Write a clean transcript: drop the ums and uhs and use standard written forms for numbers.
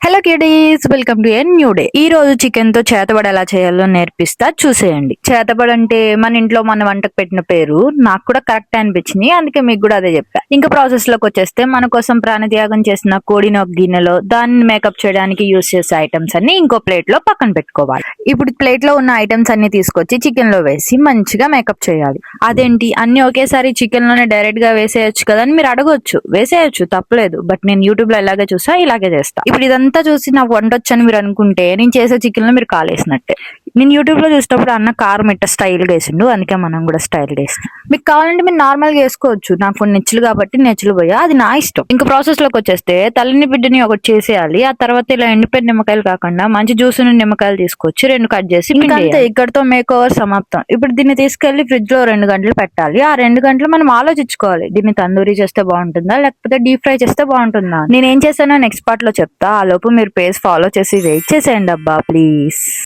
Hello kiddies, welcome to a new day. ఈ రోజు chicken తో చేతబడి ఎలా చేయాలో నేర్పిస్తా, చూసేయండి. చేతబడి అంటే మన ఇంట్లో మన వంటకు పెట్టిన పేరు. నాకు కూడా కరెక్ట్ అనిపించింది, అందుకే మీకు కూడా అదే చెప్పా. ఇంకా ప్రాసెస్ లోకి వచ్చేస్తే, మన కోసం ప్రాణత్యాగం చేసిన కోడిని ఒక గిన్నెలో, దాన్ని మేకప్ చేయడానికి యూస్ చేసే ఐటమ్స్ అన్ని ఇంకో ప్లేట్ లో పక్కన పెట్టుకోవాలి. ఇప్పుడు ప్లేట్ లో ఉన్న ఐటమ్స్ అన్ని తీసుకొచ్చి చికెన్ లో వేసి మంచిగా మేకప్ చేయాలి. అదేంటి అన్ని ఒకేసారి చికెన్ లోనే డైరెక్ట్ గా వేసేయచ్చు కదా అని మీరు అడగొచ్చు. వేసేయచ్చు, తప్పలేదు. బట్ నేను యూట్యూబ్ లో ఎలాగే చూసా, ఇలాగే చేస్తా. ఇప్పుడు ఇదంతా చూసి నాకు వంట వచ్చని మీరు అనుకుంటే, నేను చేసే చికెన్ లో మీరు కాలేసినట్టే. నేను యూట్యూబ్ లో చూసినప్పుడు అన్న కారం ఇట్ట స్టైల్ గా వేసిండు, అందుకే మనం కూడా స్టైల్ గా వేసినాం. మీకు కావాలంటే మీరు నార్మల్ గా వేసుకోవచ్చు. నాకు కొన్ని నెచ్చులు కాబట్టి నెచ్చులు పోయా, అది నా ఇష్టం. ఇంకా ప్రాసెస్ లోకి వచ్చేస్తే, తల్లిని బిడ్డని ఒకటి చేసేయాలి. ఆ తర్వాత ఇలా ఎండిపోయిన నిమ్మకాయలు కాకుండా మంచి జ్యూస్ ఉన్న నిమ్మకాయలు తీసుకొచ్చి 2 కట్ చేసి ఇంకంతే, ఇక్కడతో మేక్ ఓవర్ సమాప్తం. ఇప్పుడు దీన్ని తీసుకెళ్లి ఫ్రిడ్జ్ లో 2 గంటలు పెట్టాలి. ఆ 2 గంటలు మనం ఆలోచించుకోవాలి, దీన్ని తందూరి చేస్తే బాగుంటుందా లేకపోతే డీప్ ఫ్రై చేస్తే బాగుంటుందా. నేను ఏం చేశానో నెక్స్ట్ పార్ట్ లో చెప్తా. ఆ లోపు మీరు పేజ్ ఫాలో చేసి వెయిట్ చేసేయండి అబ్బా, ప్లీజ్.